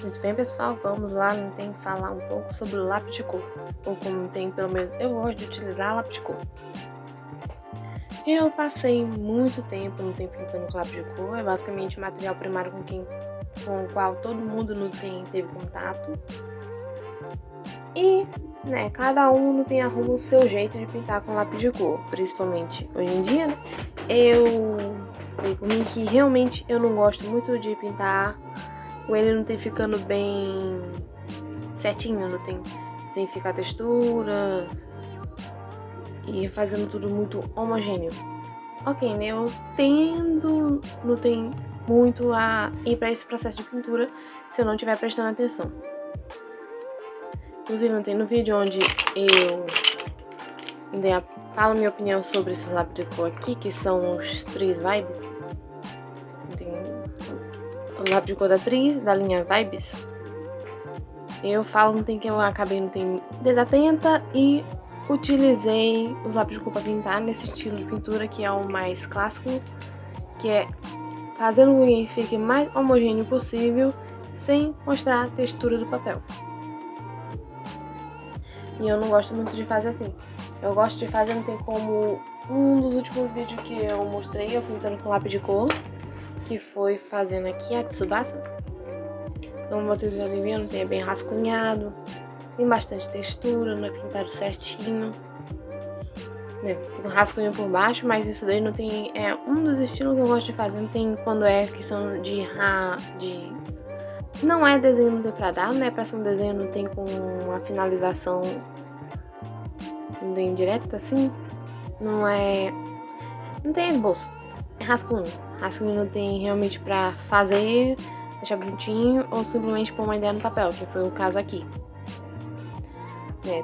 Muito bem, pessoal, vamos lá, não tem que falar um pouco sobre o lápis de cor, ou como tem, pelo menos eu gosto de utilizar lápis de cor. Eu passei muito tempo no tempo pintando com lápis de cor, é basicamente material primário com o qual todo mundo teve contato. E, cada um arruma o seu jeito de pintar com lápis de cor, principalmente hoje em dia, eu sei por mim que realmente eu não gosto muito de pintar com ele não tem ficando bem certinho, não tem sem ficar textura e fazendo tudo muito homogêneo. Ok, eu não tem muito a ir para esse processo de pintura se eu não estiver prestando atenção. Inclusive, não tem no vídeo onde eu falo minha opinião sobre esses lápis de cor aqui, que são os 3 Vibes. Tem o lápis de cor da linha Vibes. Eu falo que eu acabei desatenta e utilizei os lápis de cor para pintar nesse estilo de pintura que é o mais clássico, que é fazendo com que fique mais homogêneo possível sem mostrar a textura do papel. E eu não gosto muito de fazer assim. Eu gosto de fazer, não tem como um dos últimos vídeos que eu mostrei, eu pintando com lápis de cor, que foi fazendo aqui a Tsubasa. Como vocês podem ver, não tem bem rascunhado, tem bastante textura, não é pintado certinho. Tem um rascunho por baixo, mas isso daí não tem. É um dos estilos que eu gosto de fazer, não tem quando é questão de não é desenho no depradado, né? Pra ser um desenho não tem com uma finalização bem direta assim. Não tem esboço. É rascunho. Rascunho não tem realmente pra fazer, deixar bonitinho ou simplesmente pôr uma ideia no papel, que foi o caso aqui.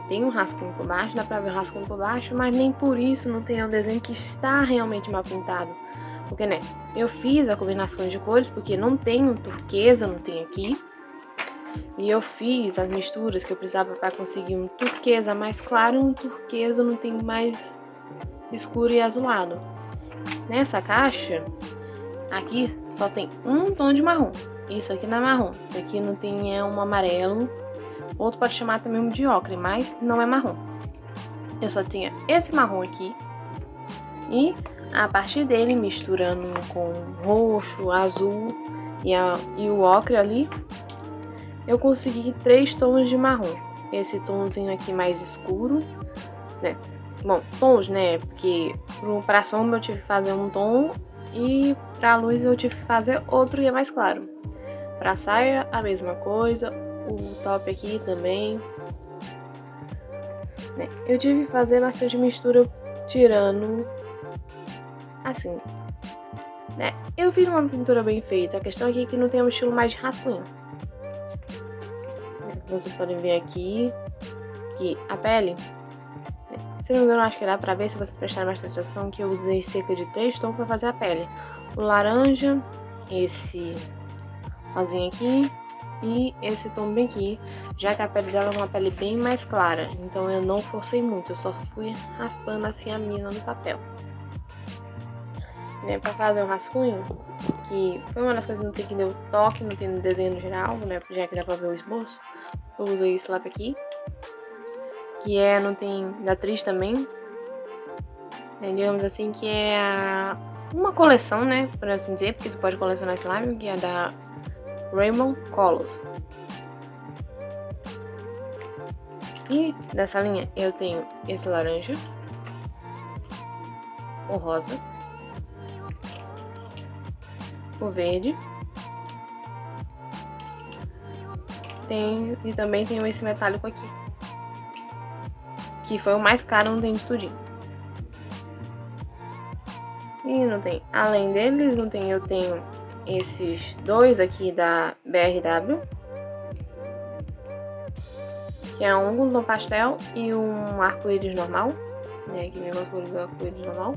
Tem um rascunho por baixo, dá pra ver o rascunho por baixo, mas nem por isso não tem um desenho que está realmente mal pintado. Porque, eu fiz a combinação de cores, porque não tem um turquesa, não tem aqui. E eu fiz as misturas que eu precisava para conseguir um turquesa mais claro e um turquesa não tem mais escuro e azulado. Nessa caixa, aqui só tem um tom de marrom. Isso aqui não é marrom, isso aqui não tem um amarelo. Outro pode chamar também de ocre, mas não é marrom. Eu só tinha esse marrom aqui. E a partir dele, misturando com roxo, azul e o ocre ali, eu consegui 3 tons de marrom. Esse tomzinho aqui mais escuro, Bom, tons, porque pra sombra eu tive que fazer um tom e pra luz eu tive que fazer outro e é mais claro. Pra saia, a mesma coisa. O top aqui também. Eu tive que fazer bastante mistura tirando assim. Eu fiz uma pintura bem feita. A questão aqui é que não tem um estilo mais de rascunho. Vocês podem ver aqui que a pele, se não me engano, acho que dá pra ver se vocês prestarem bastante atenção que eu usei cerca de 3 tons pra fazer a pele. O laranja, esse rosinha aqui e esse tom bem aqui, já que a pele dela é uma pele bem mais clara, então eu não forcei muito, eu só fui raspando assim a mina no papel. Pra fazer um rascunho, que foi uma das coisas que deu toque, não tem no desenho no geral, já que dá pra ver o esboço. Eu usei esse lápis aqui, que não tem da atriz também, digamos assim, que é uma coleção, por assim dizer, porque tu pode colecionar esse lápis, que é da Raymond Colors. E dessa linha eu tenho esse laranja, o rosa, o verde, e também tenho esse metálico aqui, que foi o mais caro, não tem de tudinho. E não tem, além deles, eu tenho esses 2 aqui da BRW, que é um com tom pastel e um arco-íris normal, aqui minha cores do arco-íris normal.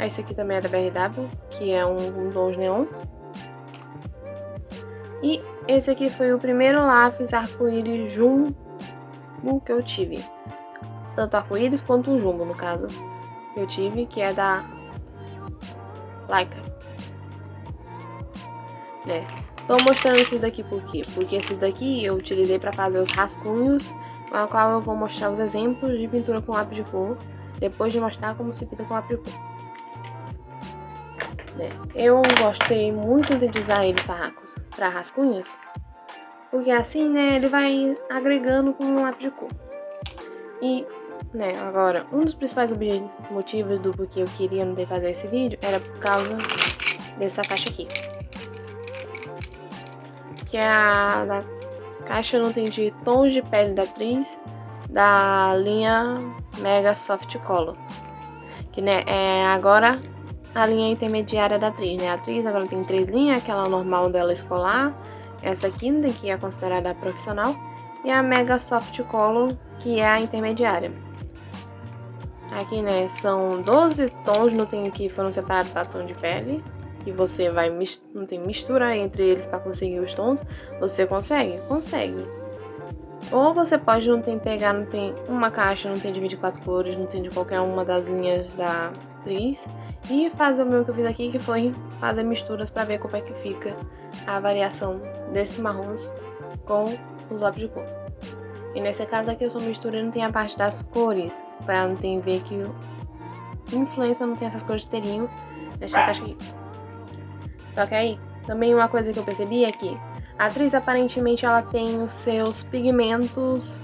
Esse aqui também é da BRW, que é um com tons neon. E esse aqui foi o primeiro lápis arco-íris jumbo que eu tive. Tanto arco-íris quanto o jumbo, no caso, que eu tive, que é da Leica. né? Tô mostrando esses daqui por quê? Porque esses daqui eu utilizei para fazer os rascunhos, com a qual eu vou mostrar os exemplos de pintura com lápis de cor, depois de mostrar como se pinta com lápis de cor. Eu gostei muito de usar ele para rascunhos, porque assim, né, ele vai agregando com um lápis de cor. E, né, agora, um dos principais motivos do porquê eu queria não ter fazer esse vídeo era por causa dessa caixa aqui. Que é a caixa não tem de tons de pele da atriz, da linha Mega Soft Color. Que, né, é agora a linha intermediária da atriz, né? A atriz agora tem 3 linhas, aquela normal dela escolar, essa quinta, que é considerada profissional, e a Mega Soft Color, que é a intermediária. Aqui, né, são 12 tons no tem que foram separados para tom de pele, e você vai não tem mistura entre eles para conseguir os tons. Você consegue? Consegue. Ou você pode não tem uma caixa, não tem de 24 cores, não tem de qualquer uma das linhas da atriz, e fazer o meu que eu fiz aqui, que foi fazer misturas para ver como é que fica a variação desses marrons com os lápis de cor. E nesse caso aqui eu só misturando, tem a parte das cores, para não ter ver que influência não tem essas cores de terinho nessa caixa aqui. Só que aí, também uma coisa que eu percebi é que a atriz aparentemente ela tem os seus pigmentos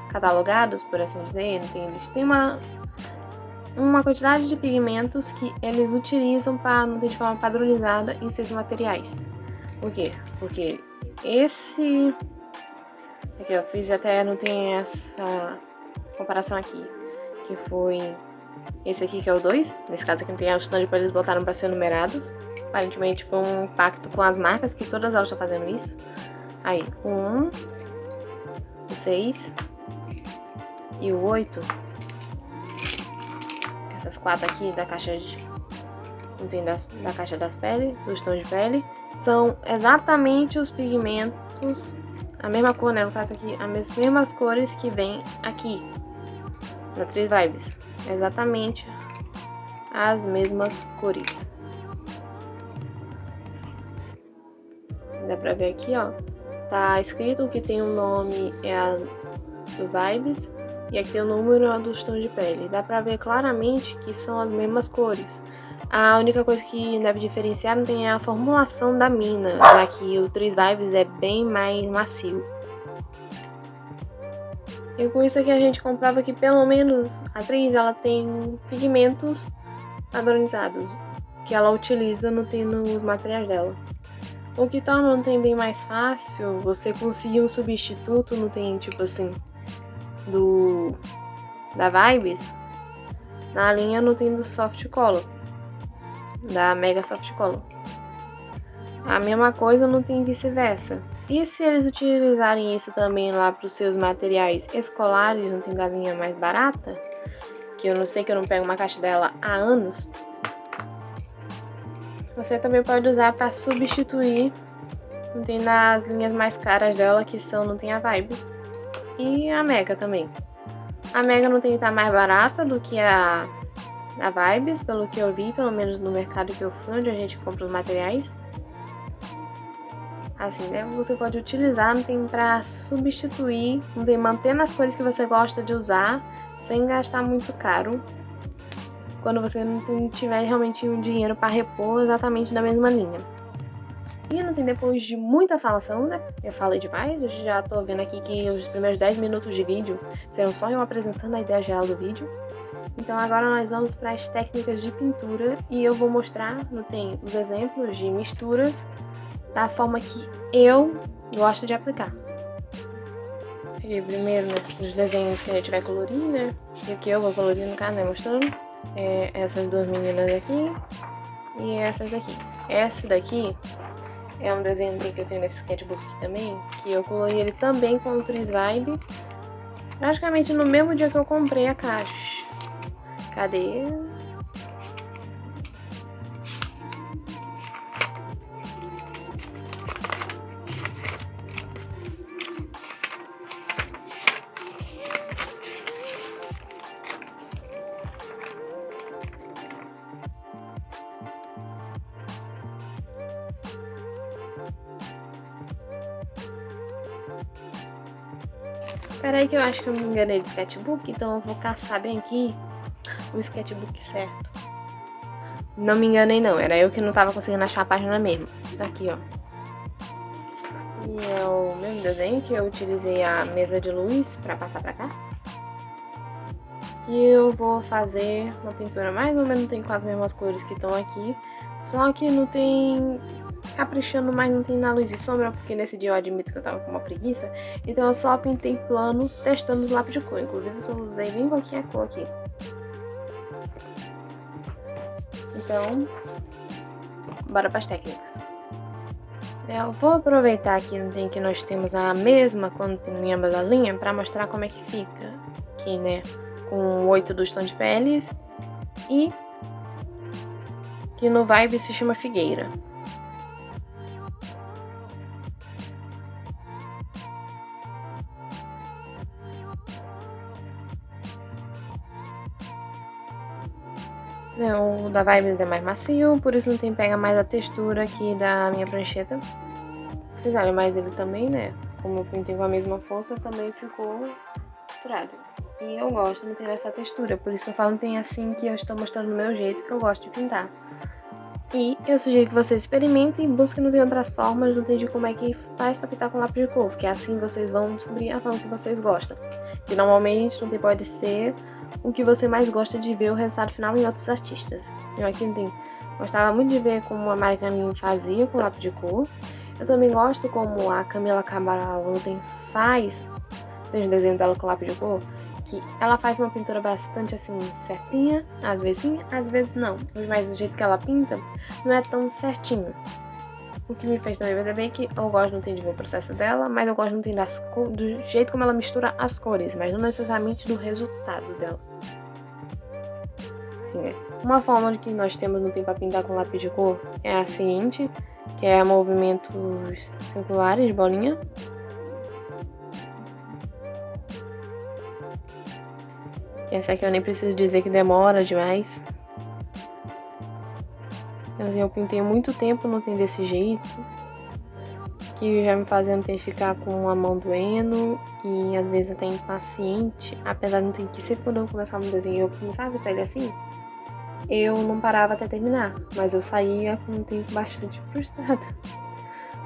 catalogados, por assim dizer, eles têm uma quantidade de pigmentos que eles utilizam para não ter de forma padronizada em seus materiais. Por quê? Porque esse aqui eu fiz até não tem essa comparação aqui, que foi esse aqui que é o 2, nesse caso aqui não tem a stand para eles botaram para ser numerados. Aparentemente foi um pacto com as marcas, que todas elas estão fazendo isso. Aí, o 1, o 6 e o 8. Essas 4 aqui da caixa da caixa das peles, dos tons de pele, são exatamente os pigmentos, a mesma cor, né? No caso aqui, as mesmas cores que vem aqui na 3 Vibes. Exatamente as mesmas cores. Dá pra ver aqui, ó. Tá escrito que tem o nome é a do Vibes e aqui tem o número dos tons de pele. Dá pra ver claramente que são as mesmas cores. A única coisa que deve diferenciar não tem a formulação da mina, já que o 3 Vibes é bem mais macio. E com isso aqui a gente comprova que pelo menos a atriz ela tem pigmentos padronizados que ela utiliza nos materiais dela. O que torna não tem bem mais fácil você conseguir um substituto, não tem tipo assim, da Vibes, na linha não tem do Soft Color, da Mega Soft Color. A mesma coisa não tem vice-versa. E se eles utilizarem isso também lá para os seus materiais escolares, não tem da linha mais barata, que eu não sei, que eu não pego uma caixa dela há anos, você também pode usar para substituir, não tem nas linhas mais caras dela, que são, não tem a Vibes, e a Mega também. A Mega não tem que estar mais barata do que a Vibes, pelo que eu vi, pelo menos no mercado que eu fui, onde a gente compra os materiais. Assim, né? Você pode utilizar, não tem para substituir, não tem manter nas cores que você gosta de usar, sem gastar muito caro, quando você não tiver realmente um dinheiro para repor exatamente da mesma linha. E não tem, depois de muita falação, né? Eu falei demais, eu já tô vendo aqui que os primeiros 10 minutos de vídeo serão só eu apresentando a ideia geral do vídeo. Então agora nós vamos para as técnicas de pintura e eu vou mostrar, não tem, os exemplos de misturas da forma que eu gosto de aplicar. E primeiro, né, os desenhos que a gente vai colorir, né? E aqui eu vou colorir no caso, né, mostrando essas duas meninas aqui e essas daqui. Essa daqui é um desenho que eu tenho nesse sketchbook aqui também, que eu colori ele também com o 3 Vibe, praticamente no mesmo dia que eu comprei a caixa. Cadê? Pera aí que eu acho que eu me enganei de sketchbook, então eu vou caçar bem aqui o sketchbook certo. Não me enganei não, era eu que não tava conseguindo achar a página mesmo. Tá aqui, ó. E é o mesmo desenho que eu utilizei a mesa de luz pra passar pra cá. E eu vou fazer uma pintura mais ou menos tem com as mesmas cores que estão aqui. Só que não tem caprichando mais, não tem na luz e sombra, porque nesse dia eu admito que eu tava com uma preguiça. Então eu só pintei plano testando os lápis de cor. Inclusive eu usei bem pouquinho a cor aqui. Então, bora para as técnicas. Eu vou aproveitar que nós temos a mesma quando tem ambas as linhas para mostrar como é que fica. Aqui, né, com 8 dos tons de peles e que no Vibe se chama Figueira. O da Vibes é mais macio, por isso não tem pega mais a textura aqui da minha prancheta. Vocês olham mais ele também, né? Como eu pintei com a mesma força, também ficou misturado. E eu gosto, não tem essa textura, por isso que eu falo não tem assim que eu estou mostrando do meu jeito que eu gosto de pintar. E eu sugiro que vocês experimentem e busquem não tem outras formas, não tem de como é que faz pra pintar com lápis de cor, porque assim vocês vão descobrir a forma que vocês gostam. Que normalmente não tem pode ser o que você mais gosta de ver o resultado final em outros artistas. Eu aqui não tenho. Gostava muito de ver como a Mari Caminho fazia com lápis de cor. Eu também gosto como a Camila Cabral faz, tem um desenho dela com lápis de cor, que ela faz uma pintura bastante assim, certinha, às vezes sim, às vezes não. Mas do jeito que ela pinta, não é tão certinho. O que me fez também perceber que eu gosto não tem de ver o processo dela, mas eu gosto não tem do jeito como ela mistura as cores, mas não necessariamente do resultado dela. Assim, é. Uma forma que nós temos no tempo para pintar com lápis de cor é a seguinte, que é movimentos circulares de bolinha. Essa aqui eu nem preciso dizer que demora demais. Eu pintei muito tempo, não tem desse jeito. Que já me fazendo ter que ficar com a mão doendo e às vezes até impaciente. Apesar de não ter que ser quando eu começava um desenho, eu começava a ele assim. Eu não parava até terminar, mas eu saía com um tempo bastante frustrada.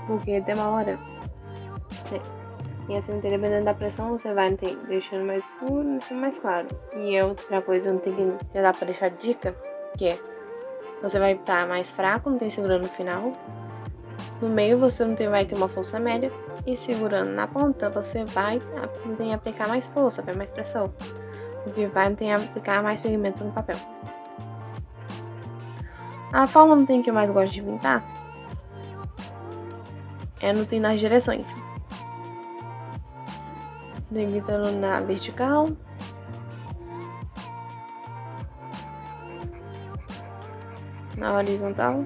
Porque demora. E assim, dependendo da pressão, você vai deixando mais escuro, deixando mais claro. E outra coisa, não tem que já dá pra deixar dica, que é você vai estar mais fraco, não tem segurando no final. No meio você vai ter uma força média. E segurando na ponta, você vai aplicar mais força, vai mais pressão. O que vai aplicar mais pigmento no papel. A forma que eu mais gosto de pintar é nas direções. Pintando na vertical. Na horizontal.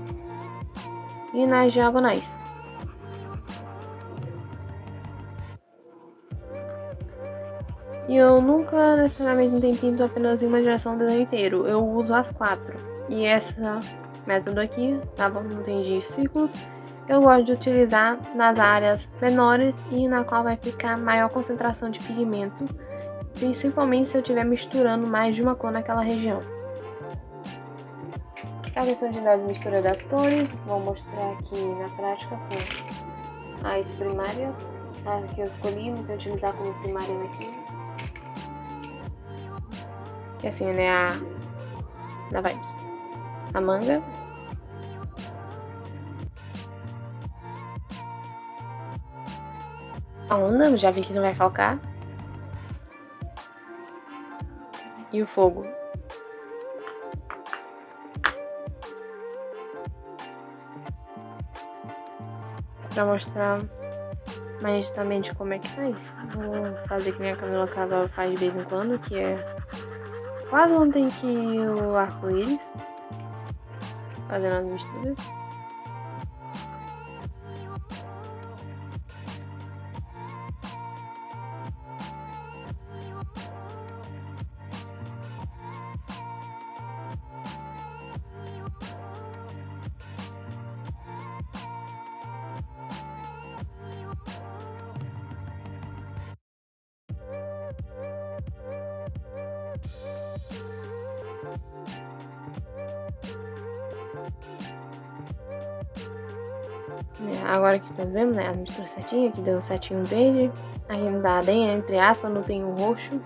E nas diagonais. E eu nunca necessariamente pinto apenas em uma direção o desenho inteiro. Eu uso as 4. E essa método aqui, tá bom? Não tem de círculos. Eu gosto de utilizar nas áreas menores e na qual vai ficar maior concentração de pigmento, principalmente se eu estiver misturando mais de uma cor naquela região. A questão das misturas das cores, vou mostrar aqui na prática com as primárias, as que eu escolhi, vou utilizar como primária aqui. Que assim, né, da Vibes. A manga. A onda, já vi que não vai falcar. E o fogo. Pra mostrar mais nitidamente como é que faz. Vou fazer que minha Camila Cabral faz de vez em quando, que é quase ontem que o arco-íris. Fazendo as misturas. Agora que estamos vendo, né, a mistura certinha, aqui deu certinho verde, aqui não dá nem entre aspas, não tem um roxo.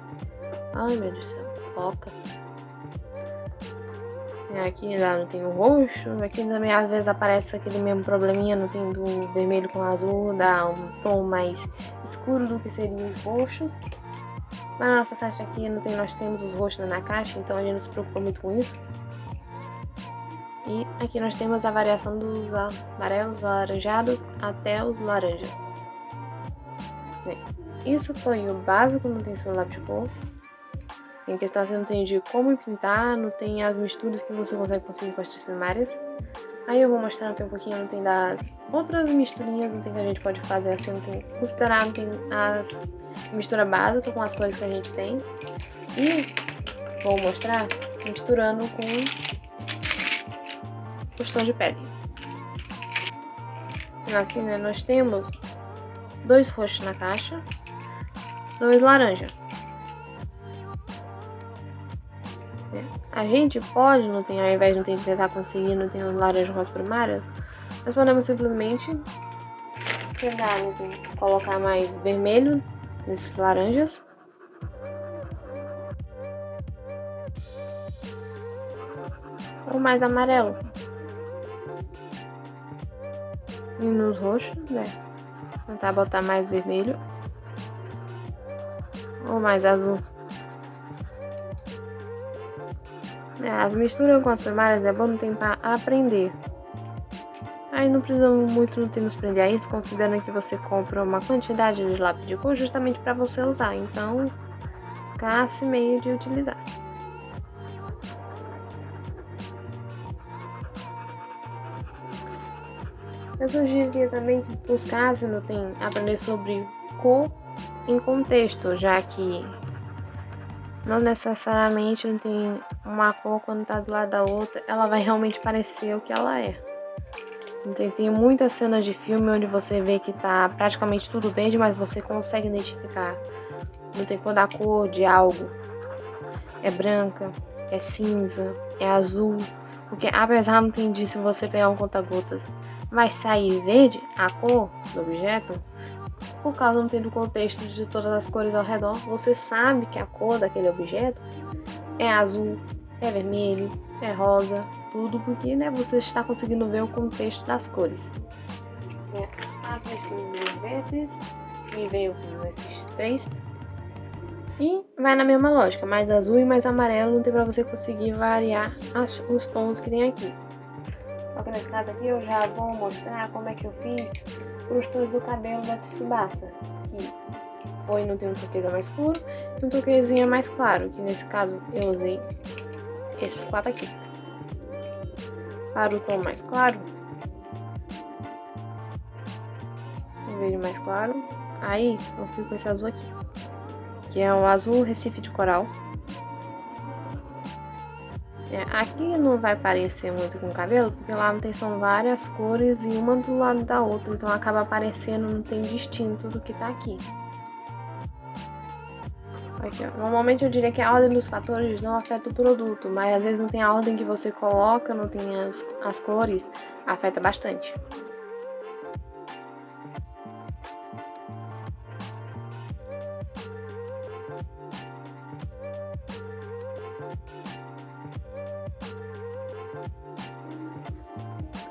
Ai meu Deus do céu, foca. Aqui já não tem o roxo, aqui também às vezes aparece aquele mesmo probleminha, não tem do vermelho com azul, dá um tom mais escuro do que seriam os roxos. Mas na nossa site aqui nós temos os roxos na caixa, então a gente não se preocupa muito com isso. E aqui nós temos a variação dos amarelos, alaranjados até os laranjas. Isso foi o básico, não tem seu lápis de cor. Em questão você não tem de como pintar, não tem as misturas que você consegue conseguir com as tintas primárias. Aí eu vou mostrar até um pouquinho, não tem das outras misturinhas, não tem que a gente pode fazer assim, não tem considerar, não tem as mistura básica com as cores que a gente tem. E vou mostrar misturando com os tons de pele. Assim, né, nós temos 2 roxos na caixa, 2 laranja. A gente pode, não tem, ao invés de tentar conseguir, não tem os laranjas com as primárias, nós podemos simplesmente pegar, colocar mais vermelho nesses laranjas. Ou mais amarelo. E nos roxos, né? Tentar botar mais vermelho. Ou mais azul. As misturas com as primárias é bom no tempo para aprender. Aí não precisamos muito nos prender a isso, considerando que você compra uma quantidade de lápis de cor justamente para você usar. Então, ficasse meio de utilizar. Eu sugeriria também que buscasse aprender sobre cor em contexto, já que não necessariamente não tem uma cor quando tá do lado da outra, ela vai realmente parecer o que ela é. Tem muitas cenas de filme onde você vê que tá praticamente tudo verde, mas você consegue identificar. Não tem cor da cor de algo. É branca, é cinza, é azul. Porque apesar não tem disso, se você pegar um conta-gotas, vai sair verde a cor do objeto. Por causa não ter do contexto de todas as cores ao redor, você sabe que a cor daquele objeto é azul, é vermelho, é rosa, tudo porque, né, você está conseguindo ver o contexto das cores. As misturas verdes me veio com esses 3 e vai na mesma lógica, mais azul e mais amarelo não tem para você conseguir variar os tons que tem aqui. Só que nesse caso aqui eu já vou mostrar como é que eu fiz os tons do cabelo da Tsubasa, que foi não tem um turquesa mais escuro e um turquesinha mais claro, que nesse caso eu usei esses 4 aqui. Para o tom mais claro, um verde mais claro, aí eu fico com esse azul aqui, que é o azul Recife de Coral. Aqui não vai parecer muito com o cabelo, porque lá são várias cores e uma do lado da outra, então acaba aparecendo, não tem distinto do que tá aqui. Aqui, ó. Normalmente eu diria que a ordem dos fatores não afeta o produto, mas às vezes não tem a ordem que você coloca, não tem as cores, afeta bastante.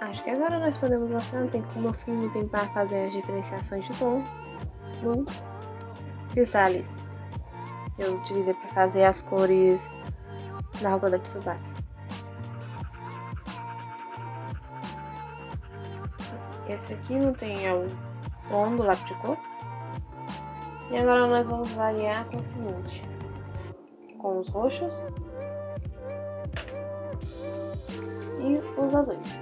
Acho que agora nós podemos mostrar, não tem como eu fui no tempo para fazer as diferenciações de tom no Crisales. Eu utilizei para fazer as cores da roupa da Tsubasa. Esse aqui não tem o tom do lápis de cor. E agora nós vamos variar com o seguinte, com os roxos e os azuis.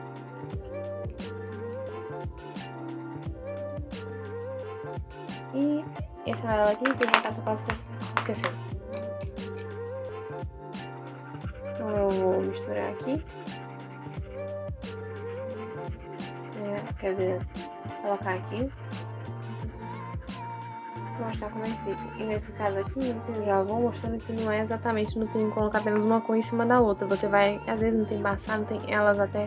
E esse amarelo aqui que eu já tava quase esquecendo. Então eu vou misturar aqui. Quer dizer, colocar aqui. Vou mostrar como é que fica. E nesse caso aqui, eu já vou mostrando que não é exatamente, não tem que colocar apenas uma cor em cima da outra. Você vai, às vezes não tem embaçado, tem elas até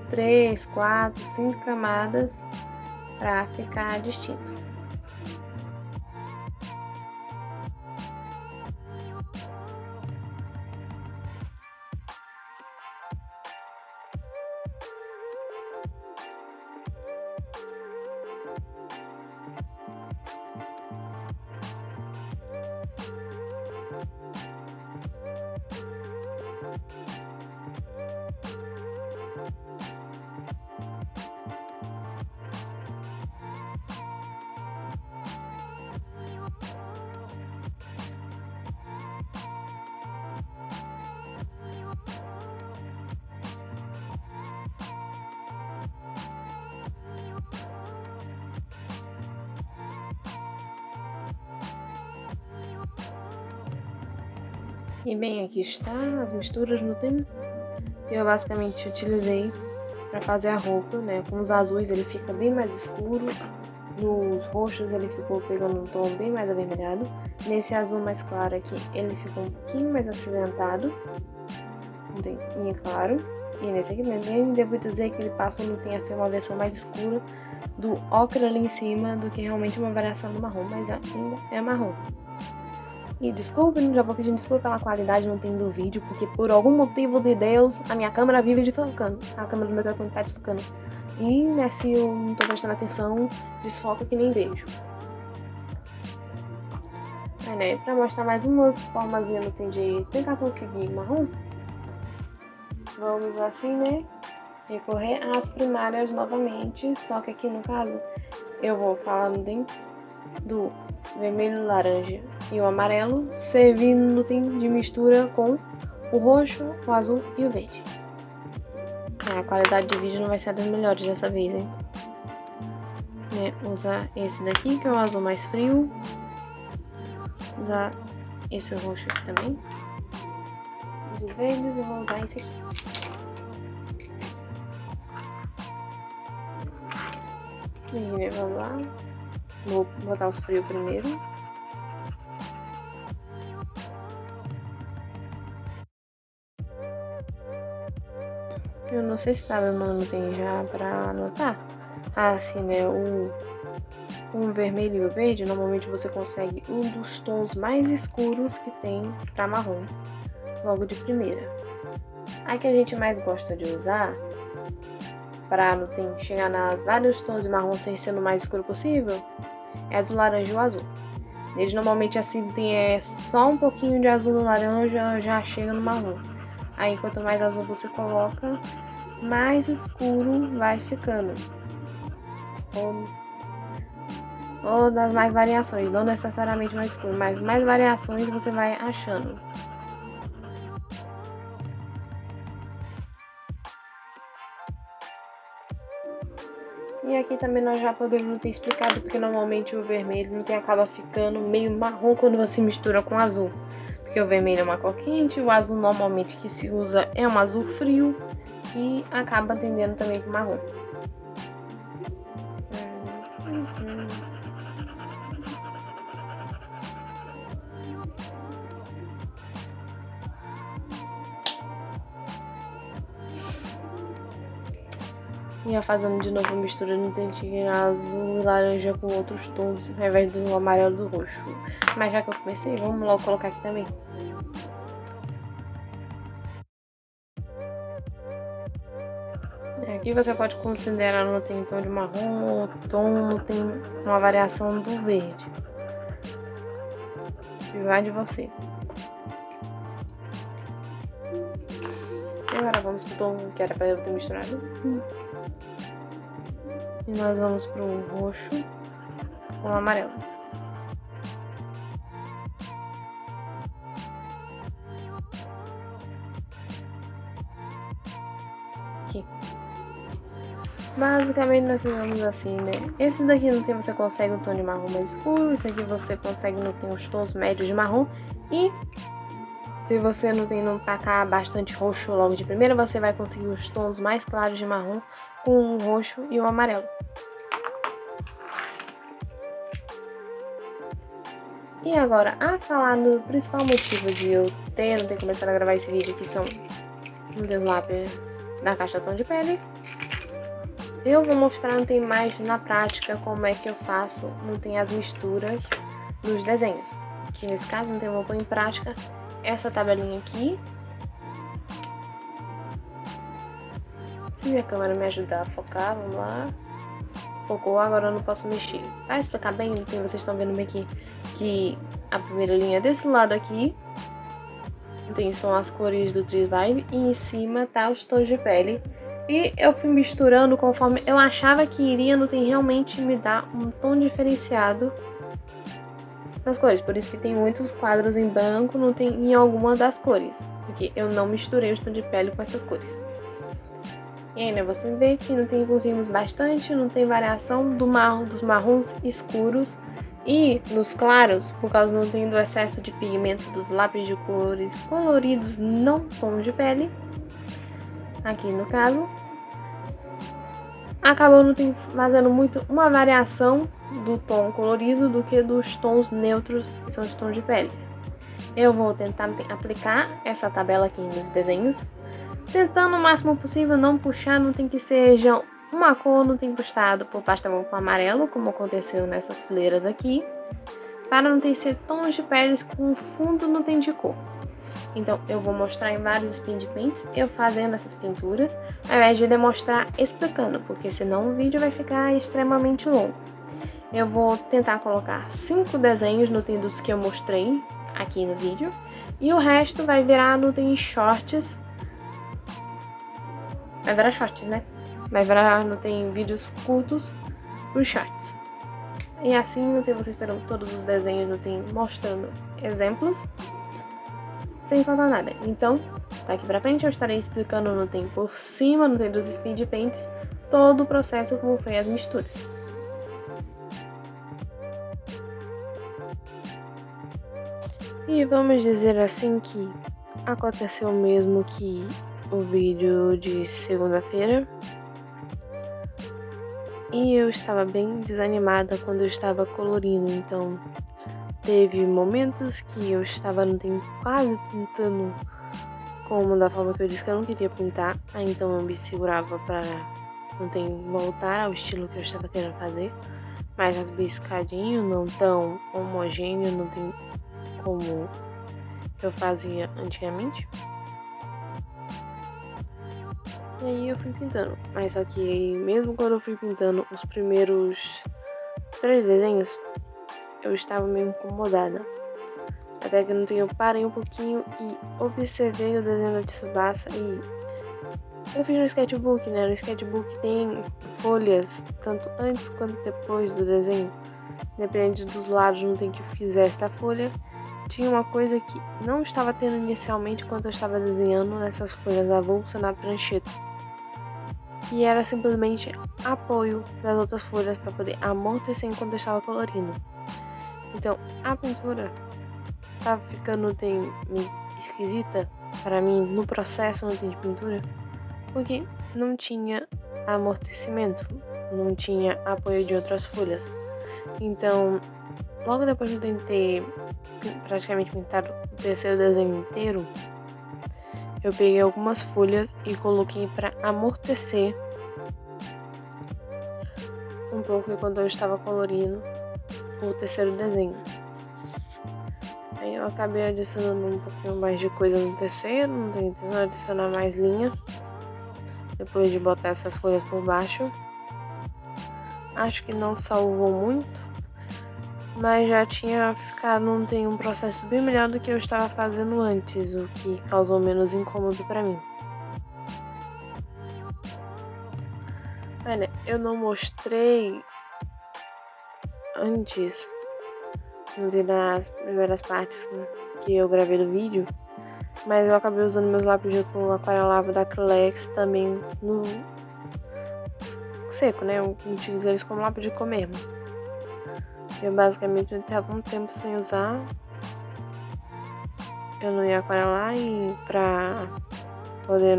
3, 4, 5 camadas para ficar distinto. E bem, aqui está as misturas no tempo. Eu basicamente utilizei para fazer a roupa, né? Com os azuis ele fica bem mais escuro, nos roxos ele ficou pegando um tom bem mais avermelhado. Nesse azul mais claro aqui ele ficou um pouquinho mais acinzentado, e claro. E nesse aqui também devo dizer que ele passa no tem a ser uma versão mais escura do ocre ali em cima do que realmente uma variação do marrom, mas ainda é marrom. E desculpem, já vou pedindo desculpa pela qualidade não tem do vídeo, porque por algum motivo de Deus, a minha câmera vive desfocando. A câmera do meu telefone tá desfocando. E, né, se eu não tô prestando atenção, desfoca que nem vejo. Aí, né, pra mostrar mais umas formas de tentar conseguir marrom, vamos assim, né, recorrer às primárias novamente, só que aqui no caso, eu vou falando dentro do vermelho, laranja e o amarelo, servindo de mistura com o roxo, o azul e o verde. A qualidade do vídeo não vai ser das melhores dessa vez, hein? Né? Usar esse daqui, que é o azul mais frio. Usar esse roxo aqui também. Dos verdes, eu vou usar esse aqui. E né, vamos lá. Vou botar os frios primeiro. Eu não sei se tá dando tem já pra anotar. Assim, né? O vermelho e o verde, normalmente você consegue um dos tons mais escuros que tem pra marrom, logo de primeira. A que a gente mais gosta de usar, pra chegar nas vários tons de marrom sem ser no mais escuro possível, é do laranja e o azul. Eles normalmente assim tem só um pouquinho de azul no laranja, já chega no marrom. Aí quanto mais azul você coloca, mais escuro vai ficando. Ou das mais variações, não necessariamente mais escuro, mas mais variações você vai achando. E aqui também nós já podemos ter explicado porque normalmente o vermelho acaba ficando meio marrom quando você mistura com o azul. Porque o vermelho é uma cor quente, o azul normalmente que se usa é um azul frio e acaba tendendo também para o marrom. E fazendo de novo a mistura no dentinho azul e laranja com outros tons ao invés do amarelo e do roxo. Mas já que eu comecei, vamos logo colocar aqui também. Aqui você pode considerar no tem tom de marrom, tom tem uma variação do verde. E vai de você. E agora vamos pro tom que era para eu ter misturado. E nós vamos pro roxo com o amarelo. Aqui. Basicamente nós fizemos assim, né? Esse daqui no tem você consegue um tom de marrom mais escuro, esse aqui você consegue no tem os tons médios de marrom. E se você não tacar bastante roxo logo de primeira, você vai conseguir os tons mais claros de marrom com o roxo e o amarelo. E agora, a falar no principal motivo de eu não ter começado a gravar esse vídeo, que são os lápis da caixa tom de pele. Eu vou mostrar não tem mais na prática como é que eu faço, não tem as misturas nos desenhos. Que nesse caso não tem, eu vou pôr em prática essa tabelinha aqui. Se minha câmera me ajudar a focar, vamos lá. Focou, agora eu não posso mexer. Pra explicar bem, então vocês estão vendo bem aqui que a primeira linha é desse lado aqui. São as cores do Trees Vibe e em cima tá os tons de pele. E eu fui misturando conforme eu achava que iria, não tem realmente me dar um tom diferenciado nas cores. Por isso que tem muitos quadros em branco, não tem em alguma das cores. Porque eu não misturei o tom de pele com essas cores. E aí, né, você vê que não tem, evoluímos bastante, não tem variação dos marrons escuros. E nos claros, por causa não tem do excesso de pigmento dos lápis de cores coloridos, não tons de pele. Aqui no caso, acabou não tem fazendo muito uma variação do tom colorido do que dos tons neutros, que são os tons de pele. Eu vou tentar aplicar essa tabela aqui nos desenhos, tentando o máximo possível não puxar, não tem que seja uma cor, não tem puxado por pastel com amarelo, como aconteceu nessas fileiras aqui, para não ter que ser tons de peles com fundo não tem de cor. Então eu vou mostrar em vários speed paints eu fazendo essas pinturas, ao invés de demonstrar explicando, porque senão o vídeo vai ficar extremamente longo. Eu vou tentar colocar 5 desenhos no tem dos que eu mostrei aqui no vídeo, e o resto vai virar no tem shorts. Vai virar shorts, né? Vai virar no tem vídeos curtos por shorts. E assim no tem vocês terão todos os desenhos no tem mostrando exemplos, sem faltar nada. Então, daqui pra frente eu estarei explicando no tem por cima, no tem dos speed paints, todo o processo como foi as misturas. E vamos dizer assim que aconteceu mesmo que o vídeo de segunda-feira. E eu estava bem desanimada quando eu estava colorindo, então teve momentos que eu estava quase pintando como da forma que eu disse que eu não queria pintar, aí então eu me segurava para voltar ao estilo que eu estava querendo fazer, mais rabiscadinho, não tão homogêneo, não tem como eu fazia antigamente. E aí eu fui pintando, mas só que mesmo quando eu fui pintando os primeiros 3 desenhos, eu estava meio incomodada. Até que eu parei um pouquinho e observei o desenho da Tsubasa e eu fiz no sketchbook, né? No sketchbook tem folhas, tanto antes quanto depois do desenho. Depende dos lados, não tem que eu fizesse da folha. Tinha uma coisa que não estava tendo inicialmente quando eu estava desenhando nessas folhas avulsas na prancheta. E era simplesmente apoio das outras folhas para poder amortecer enquanto eu estava colorindo. Então a pintura estava ficando meio esquisita para mim no processo de pintura, porque não tinha amortecimento, não tinha apoio de outras folhas. Então logo depois de eu tentei praticamente pintar o terceiro desenho inteiro, eu peguei algumas folhas e coloquei para amortecer um pouco enquanto eu estava colorindo o terceiro desenho. Aí eu acabei adicionando um pouquinho mais de coisa no terceiro, não tenho intenção de adicionar mais linha depois de botar essas folhas por baixo. Acho que não salvou muito, mas já tinha ficado um processo bem melhor do que eu estava fazendo antes, o que causou menos incômodo para mim. Olha, eu não mostrei antes, nas primeiras partes que eu gravei do vídeo, mas eu acabei usando meus lápis de cor aquarelado da Acrylex também no seco, né? Eu utilizo eles como lápis de cor mesmo. Eu basicamente estava um tempo sem usar, eu não ia aquarelar e pra poder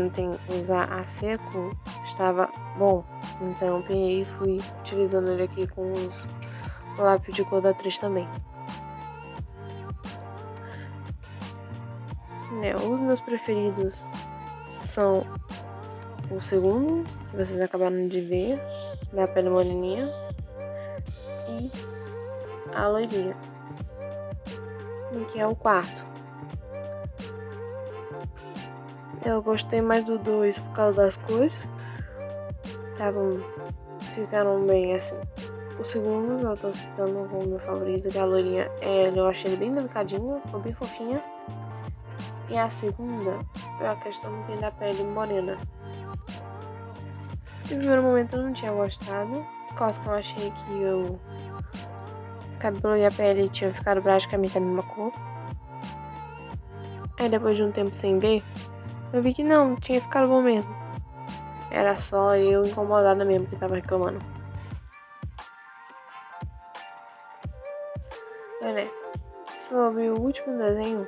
usar a seco estava bom, então eu peguei e fui utilizando ele aqui com os lápis de cor da atriz também. Os meus preferidos são o segundo, que vocês acabaram de ver, da pele moreninha, e a loirinha, que é o quarto. Eu gostei mais do 2 por causa das cores. Ficaram bem assim. O segundo, que eu tô citando como meu favorito, que é a loirinha, eu achei ele bem delicadinho, ficou bem fofinha. E a segunda, foi a questão da pele morena. No primeiro momento eu não tinha gostado, por causa que eu achei que o cabelo e a pele tinham ficado praticamente a mesma cor. Aí depois de um tempo sem ver, eu vi que não, tinha ficado bom mesmo. Era só eu incomodada mesmo que tava reclamando. Olha, sobre o último desenho,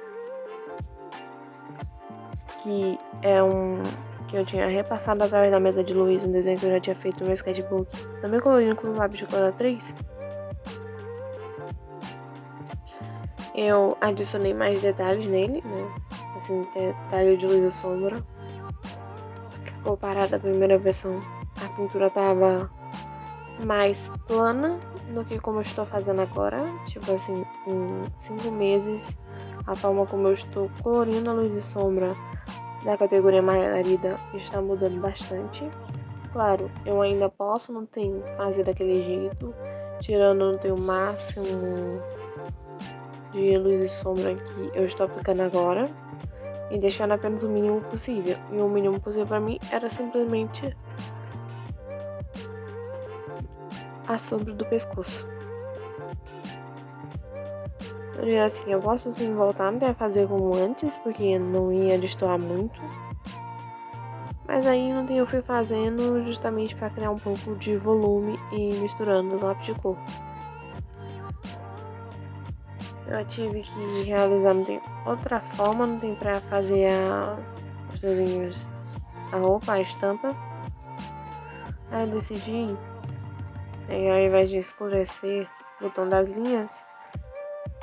que é que eu tinha repassado através da mesa de luz, um desenho que eu já tinha feito no meu sketchbook, também colorindo com lápis de cor 3. Eu adicionei mais detalhes nele, né? Assim, detalhe de luz e sombra. Comparado à primeira versão, a pintura tava mais plana do que como eu estou fazendo agora. Tipo assim, em 5 meses, a forma como eu estou colorindo a luz e sombra da categoria margarida está mudando bastante. Claro, eu ainda posso, não tenho que fazer daquele jeito, tirando não tenho o máximo de luz e sombra que eu estou aplicando agora e deixando apenas o mínimo possível. E o mínimo possível para mim era simplesmente a sombra do pescoço. Assim, eu posso sim voltar a fazer como antes, porque não ia destoar muito. Mas aí ontem eu fui fazendo justamente para criar um pouco de volume e misturando os lápis de cor. Eu tive que realizar, não tem outra forma, não tem pra fazer os desenhos, a roupa, a estampa. Aí eu decidi, ao invés de escurecer o tom das linhas,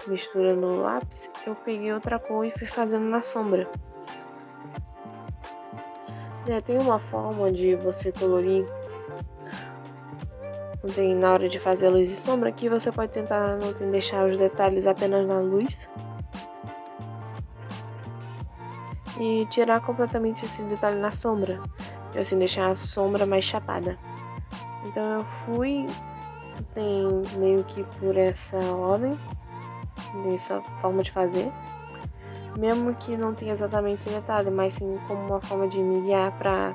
misturando o lápis, eu peguei outra cor e fui fazendo na sombra. Tem uma forma de você colorir, na hora de fazer a luz e sombra, que você pode tentar não deixar os detalhes apenas na luz e tirar completamente esse detalhe na sombra, e assim deixar a sombra mais chapada. Então eu fui meio que por essa ordem, dessa forma de fazer, mesmo que não tenha exatamente detalhe, mas sim como uma forma de me guiar para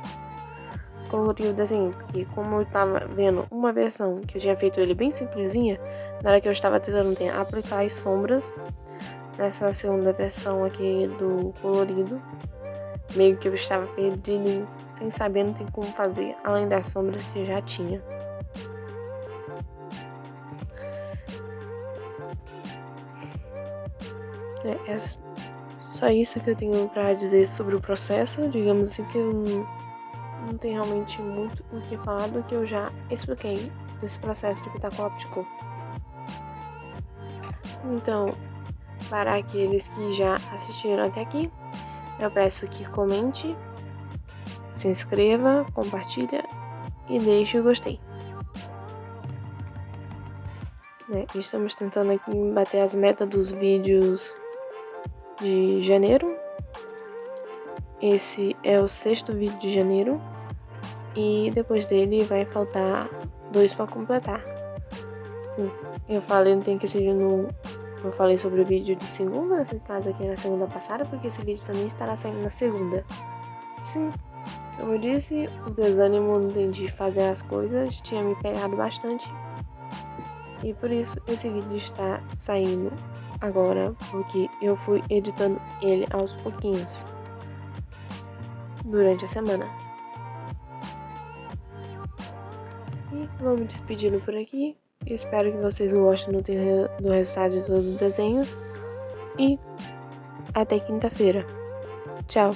colorir o desenho, porque como eu tava vendo uma versão que eu tinha feito ele bem simplesinha, na hora que eu estava tentando aplicar as sombras nessa segunda versão aqui do colorido, meio que eu estava perdido sem saber, não tem como fazer, além das sombras que eu já tinha. É só isso que eu tenho pra dizer sobre o processo. Digamos assim que eu não tenho realmente muito o que falar do que eu já expliquei desse processo de pintar com lápis de cor. Então, para aqueles que já assistiram até aqui, eu peço que comente, se inscreva, compartilha e deixe o gostei. Estamos tentando aqui bater as metas dos vídeos de janeiro. Esse é o 6º vídeo de janeiro e depois dele vai faltar 2 para completar. Eu falei, não tem que seguir eu falei sobre o vídeo de segunda, nesse caso aqui na segunda passada, porque esse vídeo também estará saindo na segunda. Sim, como eu disse, o desânimo de fazer as coisas tinha me pegado bastante. E por isso esse vídeo está saindo agora, porque eu fui editando ele aos pouquinhos durante a semana. E vou me despedindo por aqui. Espero que vocês gostem do resultado de todos os desenhos. E até quinta-feira. Tchau!